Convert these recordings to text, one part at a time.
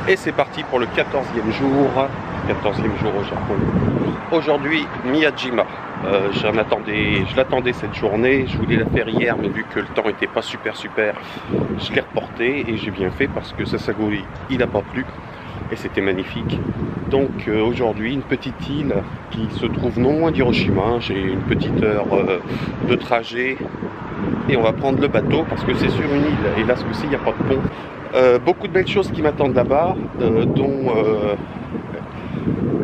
Et c'est parti pour le 14e jour. 14e jour au Japon. Aujourd'hui, Miyajima. Je l'attendais cette journée. Je voulais la faire hier, mais vu que le temps n'était pas super, je l'ai reporté et j'ai bien fait parce que Sasagori, il n'a pas plu et c'était magnifique. Donc aujourd'hui, une petite île qui se trouve non loin d'Hiroshima. J'ai une petite heure de trajet et on va prendre le bateau parce que c'est sur une île et là, ce coup-ci, il n'y a pas de pont. Beaucoup de belles choses qui m'attendent là-bas, dont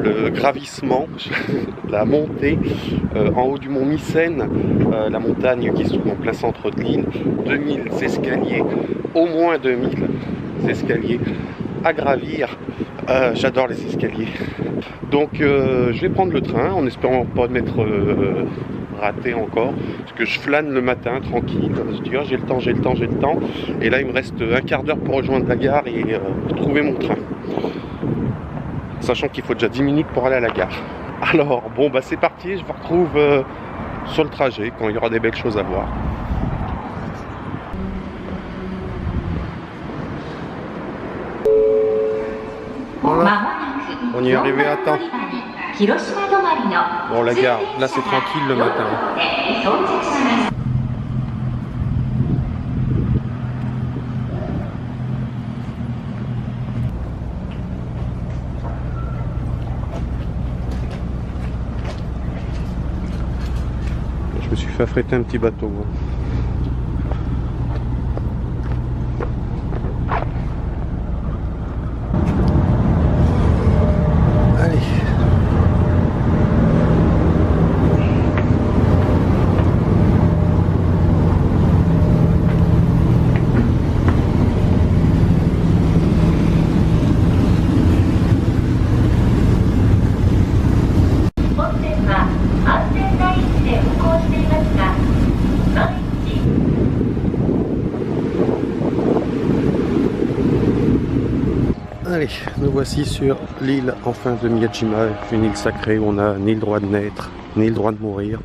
le gravissement, la montée en haut du mont Mycène, la montagne qui se trouve en plein centre de l'île, 2000 escaliers, au moins 2000 escaliers à gravir. J'adore les escaliers. Donc je vais prendre le train en espérant pas m'être raté encore, parce que je flâne le matin tranquille, je dis oh, j'ai le temps, et là il me reste un quart d'heure pour rejoindre la gare et trouver mon train, sachant qu'il faut déjà 10 minutes pour aller à la gare. Alors bon bah c'est parti, je vous retrouve sur le trajet quand il y aura des belles choses à voir. Voilà, on y est arrivé à temps. Bon, la gare, là c'est tranquille le matin. Je me suis fait affréter un petit bateau. Allez, nous voici sur l'île enfin de Miyajima, une île sacrée où on n'a ni le droit de naître, ni le droit de mourir.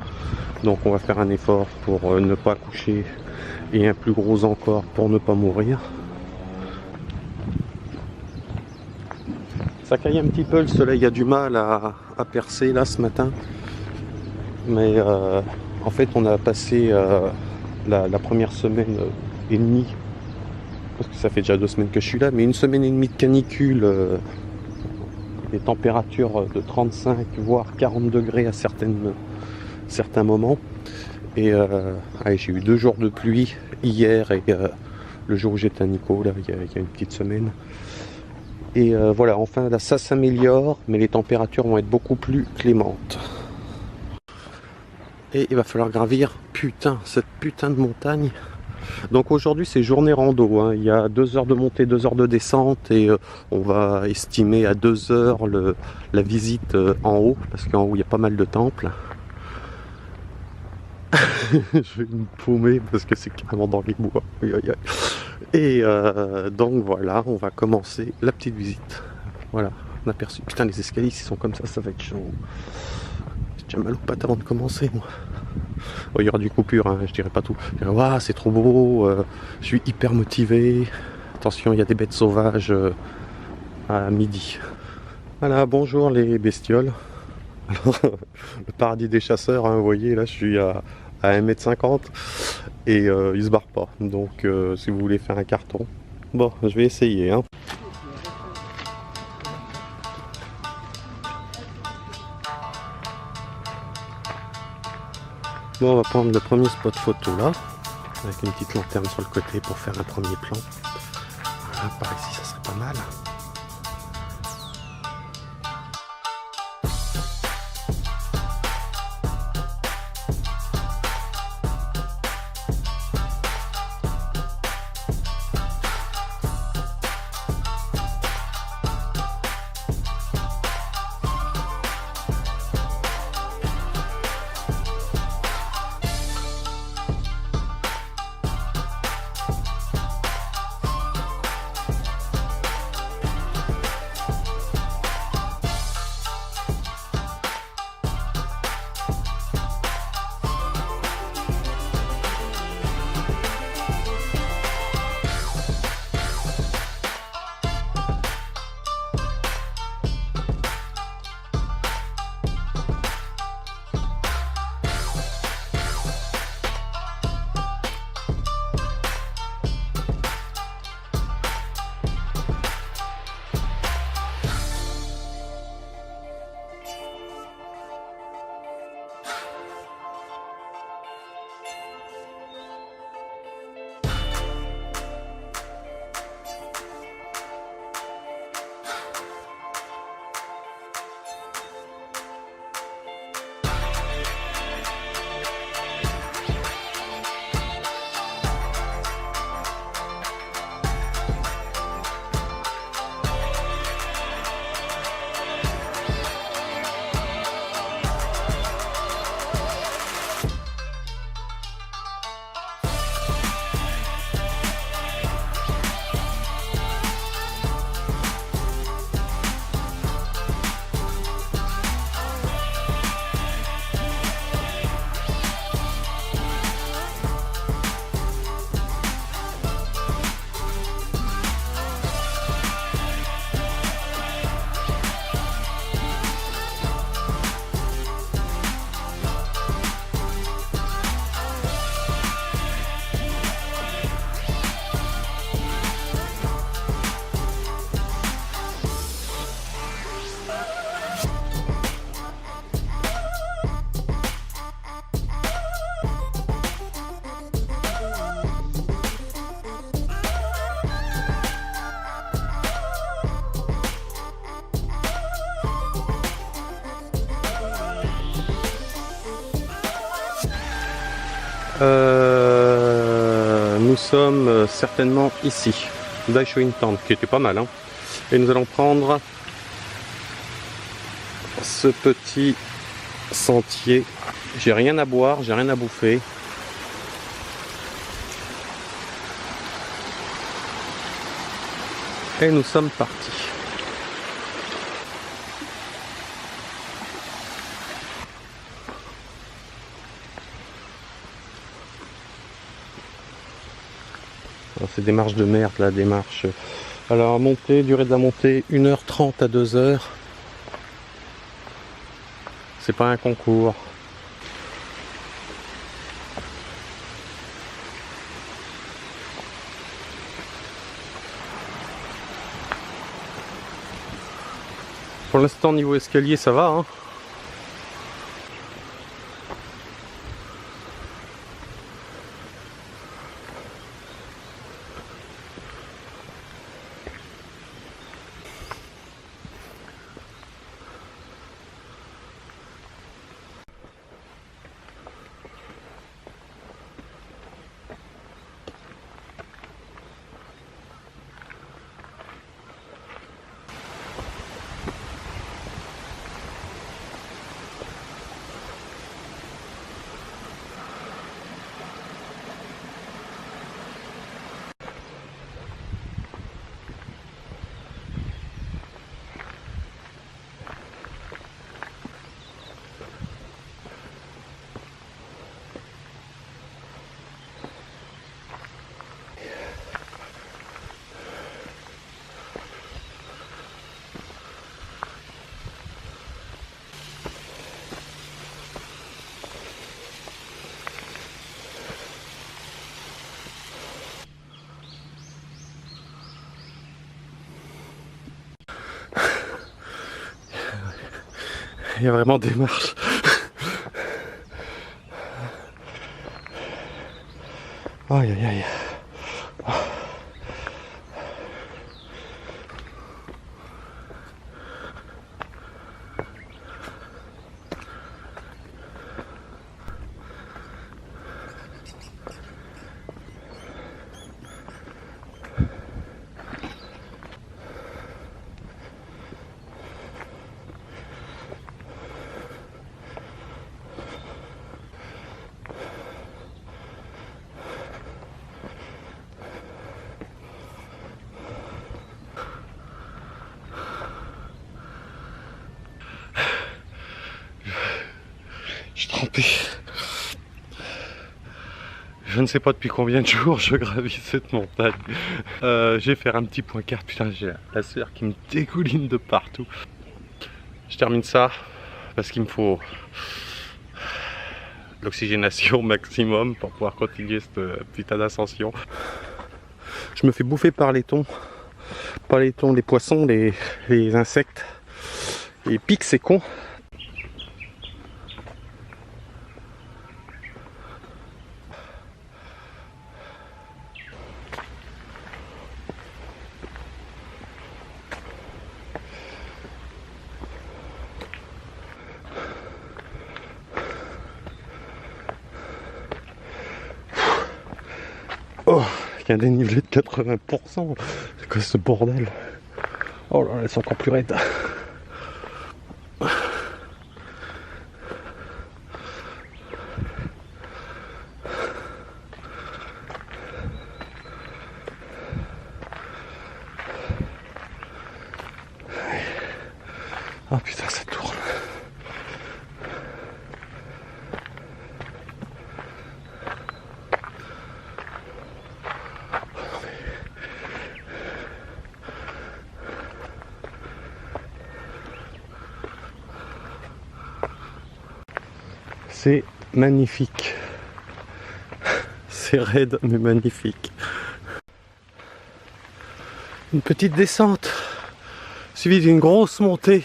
Donc on va faire un effort pour ne pas coucher et un plus gros encore pour ne pas mourir. Ça caille un petit peu, le soleil a du mal à percer là ce matin. Mais en fait on a passé la première semaine et demie, parce que ça fait déjà 2 semaines que je suis là, mais 1 semaine et demie de canicule, des températures de 35 voire 40 degrés à certains moments. Et allez, j'ai eu 2 jours de pluie hier et le jour où j'étais à Nikko, là, il y a une petite semaine. Et voilà, enfin là ça s'améliore, mais les températures vont être beaucoup plus clémentes. Et il va falloir gravir, cette putain de montagne. Donc aujourd'hui c'est journée rando, hein. Il y a 2 heures de montée, 2 heures de descente et on va estimer à 2 heures la visite en haut, parce qu'en haut il y a pas mal de temples. Je vais me paumer parce que c'est carrément dans les bois. Et donc voilà, on va commencer la petite visite. Voilà, on a aperçu. Putain, les escaliers s'ils sont comme ça va être chaud. J'ai déjà mal aux pattes avant de commencer moi. Oh, il y aura du coupure, hein, je dirais pas tout. Je dirais, wow, c'est trop beau, je suis hyper motivé. Attention, il y a des bêtes sauvages à midi. Voilà, bonjour les bestioles. Alors, le paradis des chasseurs, hein, vous voyez, là je suis à 1,50 m et il se barre pas. Donc si vous voulez faire un carton, bon, je vais essayer. Hein. Bon, on va prendre le premier spot photo là, avec une petite lanterne sur le côté pour faire un premier plan. Voilà, par ici ça serait pas mal. Nous sommes certainement ici, Daishoin-tan, qui était pas mal, hein. Et nous allons prendre ce petit sentier. J'ai rien à boire, j'ai rien à bouffer. Et nous sommes partis. C'est des marches de merde là, des marches. Alors montée, durée de la montée 1h30 à 2h. C'est pas un concours. Pour l'instant niveau escalier ça va, hein. Il y a vraiment des marches. Aïe aïe aïe. Je suis trempé. Je ne sais pas depuis combien de jours je gravis cette montagne. Je vais faire un petit point carte. Putain, j'ai la sueur qui me dégouline de partout. Je termine ça parce qu'il me faut l'oxygénation maximum pour pouvoir continuer cette putain d'ascension. Je me fais bouffer par les thons. Pas les thons, les poissons, les insectes. Les pics, c'est con. Oh, il y a un dénivelé de 80%. C'est quoi ce bordel? Oh là là, elles sont encore plus raides. Oh putain, ça tourne. C'est magnifique. C'est raide mais magnifique. Une petite descente suivie d'une grosse montée.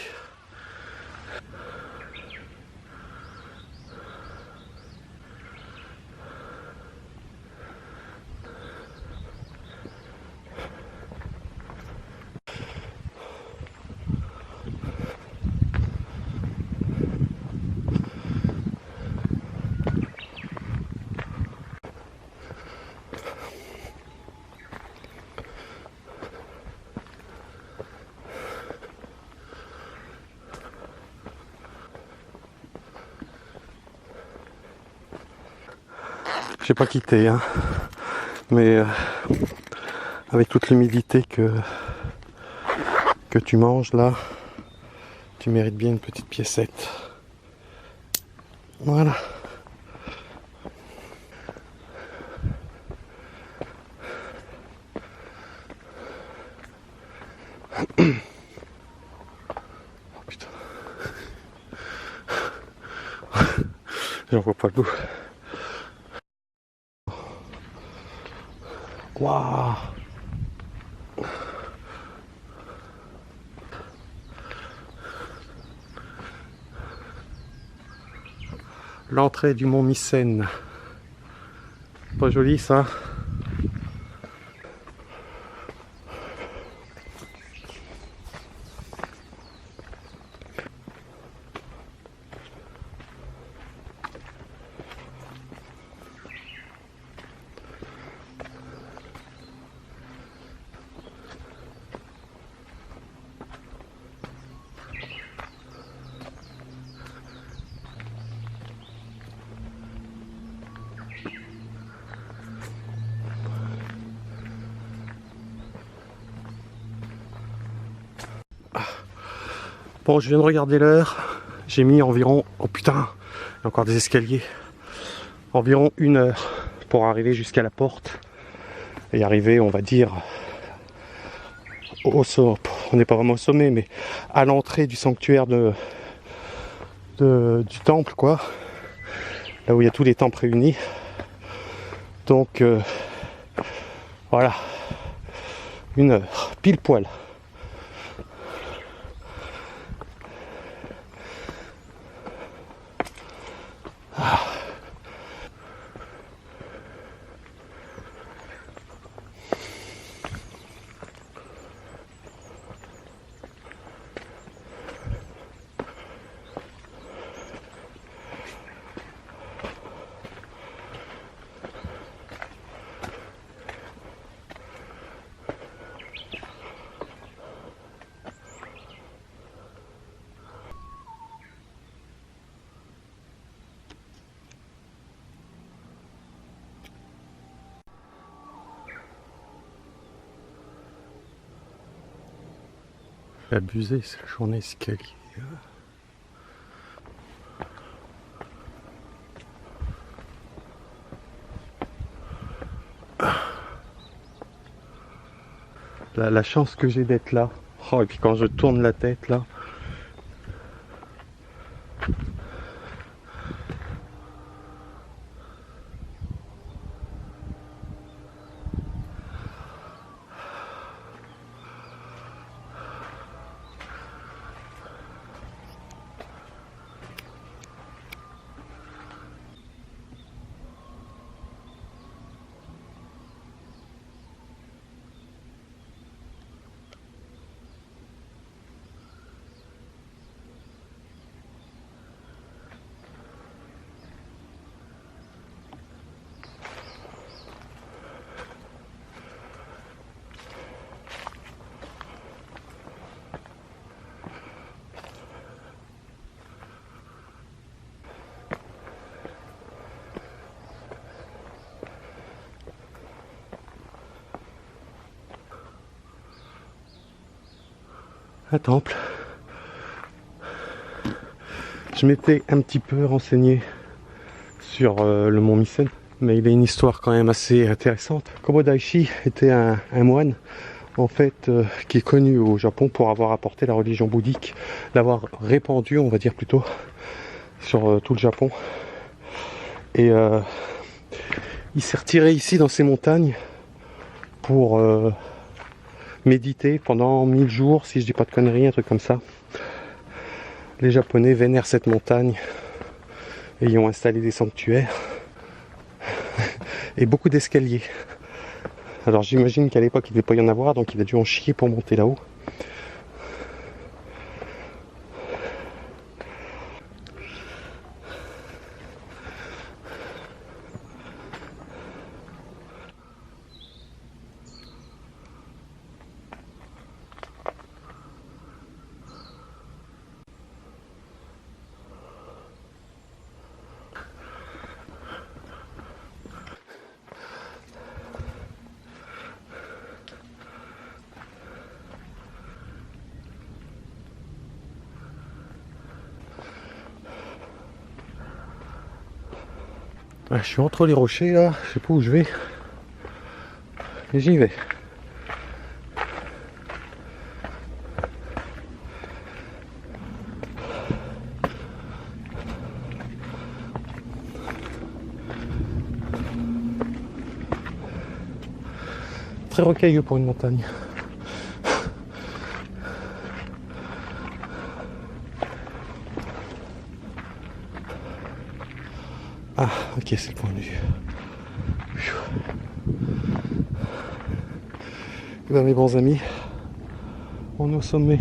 j'ai pas quitté, hein. Mais avec toute l'humidité que tu manges là, tu mérites bien une petite piécette. Voilà. Oh putain. J'en vois pas le bout. Waouh. L'entrée du mont Mycène. Pas joli ça? Bon, je viens de regarder l'heure. J'ai mis environ... Oh putain, il y a encore des escaliers. Environ 1 heure pour arriver jusqu'à la porte. Et arriver, on va dire, au sommet. On n'est pas vraiment au sommet, mais à l'entrée du sanctuaire du temple, quoi. Là où il y a tous les temples réunis. Donc, voilà. 1 heure, pile poil. Abusé, c'est la journée escalier. La chance que j'ai d'être là. Oh, et puis quand je tourne la tête là. Un temple. Je m'étais un petit peu renseigné sur le mont Mycène, mais il a une histoire quand même assez intéressante. Kobodaishi était un moine en fait qui est connu au Japon pour avoir apporté la religion bouddhique, l'avoir répandue, on va dire plutôt, sur tout le Japon. Et il s'est retiré ici dans ces montagnes pour méditer pendant 1000 jours, si je dis pas de conneries, un truc comme ça. Les Japonais vénèrent cette montagne et y ont installé des sanctuaires et beaucoup d'escaliers. Alors j'imagine qu'à l'époque il ne devait pas y en avoir, donc il a dû en chier pour monter là-haut. Ouais, je suis entre les rochers là, je sais pas où je vais. Et j'y vais. Très rocailleux pour une montagne. Ah, ok, c'est le point de vue. Et bien, mes bons amis, on est au sommet.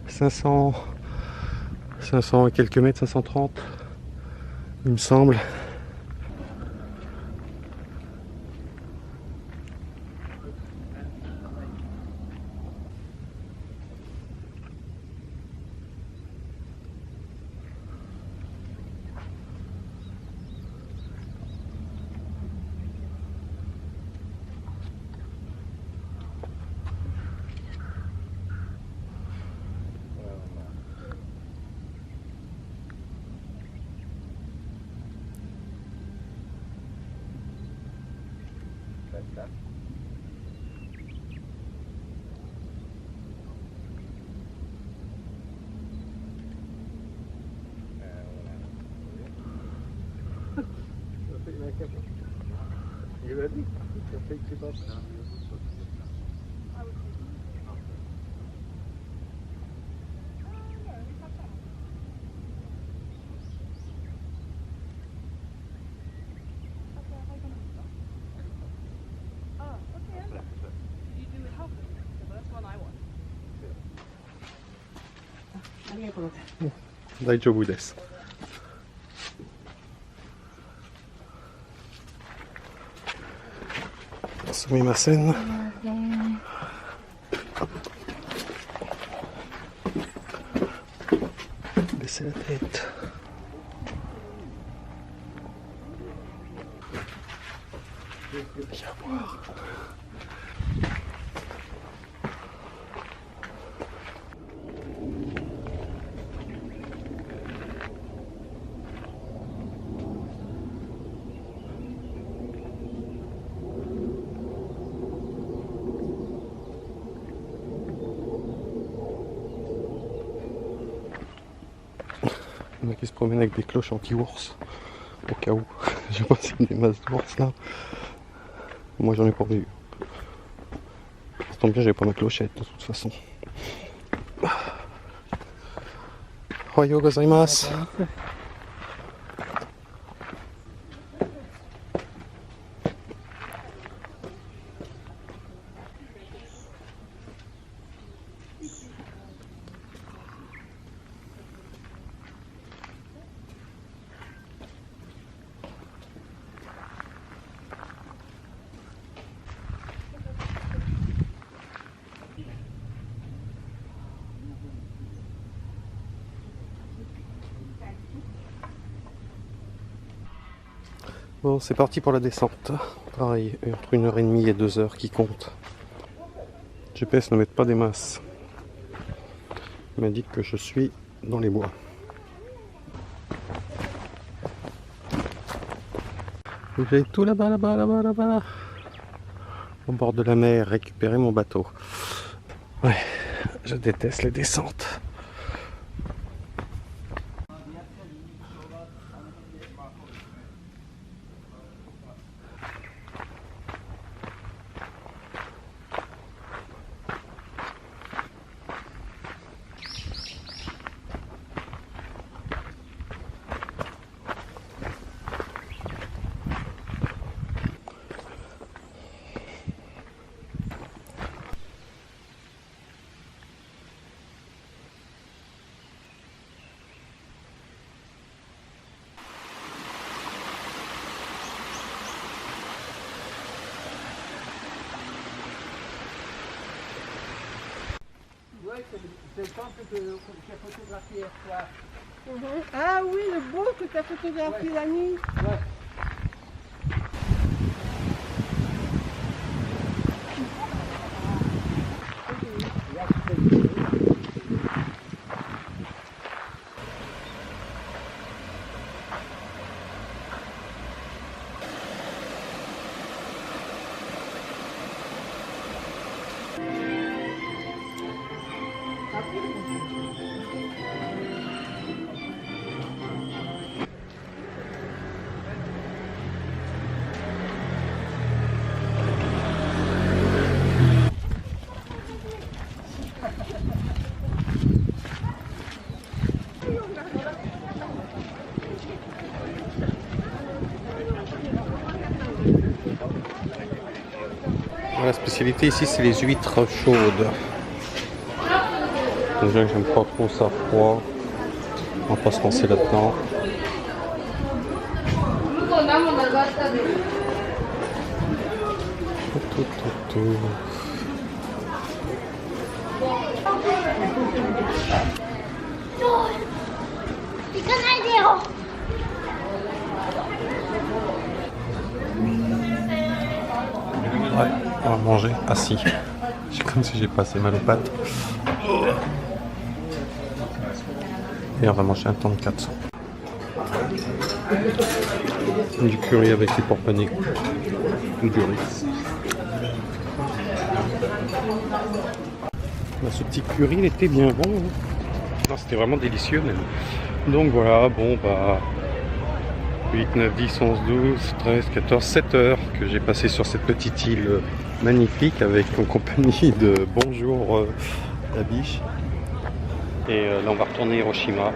500 et quelques mètres, 530, il me semble. Daijoubu desu. Sumimasen. Baissez la tête. Viens voir. Il y en a qui se promènent avec des cloches anti-ours, au cas où. Je sais pas s'il y a des masses d'ours là. Moi j'en ai pas vu. Ça tombe bien, j'avais pas ma clochette de toute façon. Ohayou gozaimasu. Bon, c'est parti pour la descente. Pareil, entre 1h30 et 2h qui compte. GPS ne met pas des masses. Il m'indique que je suis dans les bois. J'ai tout là-bas, là-bas, là-bas, là-bas, là. Au bord de la mer, récupérer mon bateau. Ouais, je déteste les descentes. C'est le temple que tu as photographié hier soir. Ah oui, le beau que tu as photographié la nuit. Ouais. La spécialité ici, c'est les huîtres chaudes. Déjà, j'aime pas trop ça froid. On va pas se lancer là-dedans. Ouais, on va manger assis. C'est comme si j'ai pas assez mal aux pattes. Et on va manger un temps de 400. Du curry avec les porc panés. Du riz. Ce petit curry, il était bien bon. Non, c'était vraiment délicieux même. Donc voilà, bon bah 8, 9, 10, 11, 12, 13, 14, 7 heures que j'ai passé sur cette petite île magnifique avec en compagnie de Bonjour la biche. Et là on va retourner à Hiroshima.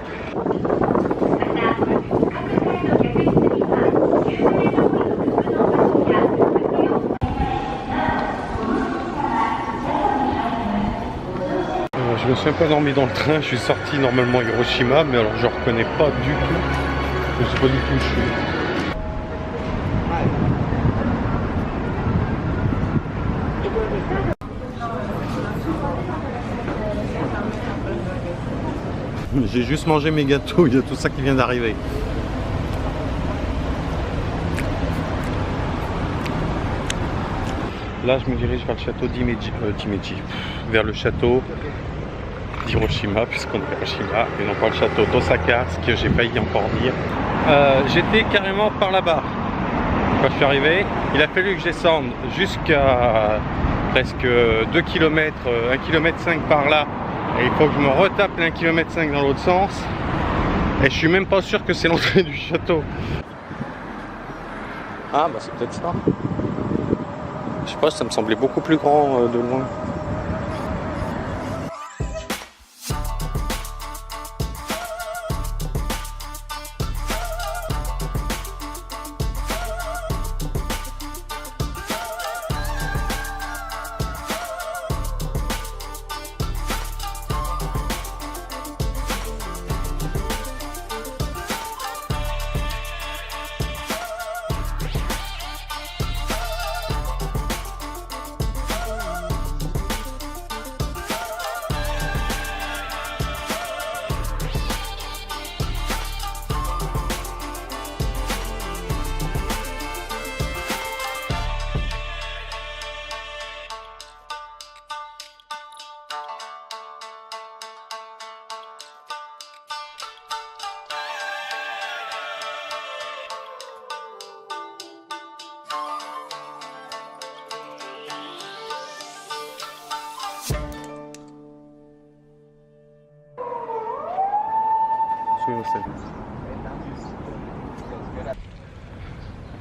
Je me suis un peu endormi dans le train, je suis sorti normalement à Hiroshima, mais alors je reconnais pas du tout. Je sais pas du tout où je suis. J'ai juste mangé mes gâteaux, il y a tout ça qui vient d'arriver. Là, je me dirige vers le château d'Himeji, vers le château d'Hiroshima, puisqu'on est à Hiroshima, et non pas le château d'Osaka, ce que j'ai failli encore dire. J'étais carrément par là-bas. Quand je suis arrivé, il a fallu que je descende jusqu'à presque 2 km, 1,5 km par là. Et il faut que je me retape l'1,5 km dans l'autre sens. Et je suis même pas sûr que c'est l'entrée du château. Ah bah c'est peut-être ça. Je sais pas, ça me semblait beaucoup plus grand de loin.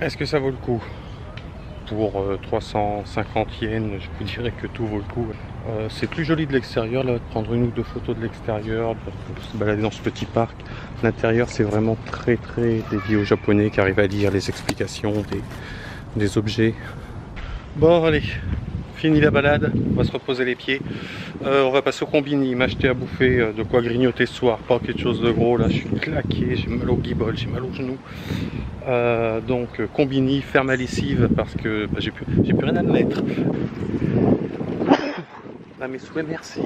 Est-ce que ça vaut le coup? Pour 350 yens, je vous dirais que tout vaut le coup. C'est plus joli de l'extérieur, là, de prendre une ou deux photos de l'extérieur, de se balader dans ce petit parc. L'intérieur, c'est vraiment très dédié aux Japonais qui arrivent à lire les explications des objets. Bon, allez, fini la balade, on va se reposer les pieds. On va passer au combini, m'acheter à bouffer, de quoi grignoter ce soir, pas quelque chose de gros. Là, je suis claqué, j'ai mal au guibole, j'ai mal aux genoux. Donc combini, ferme à lessive parce que bah, j'ai plus rien à me mettre. Ah mes souhaits, merci.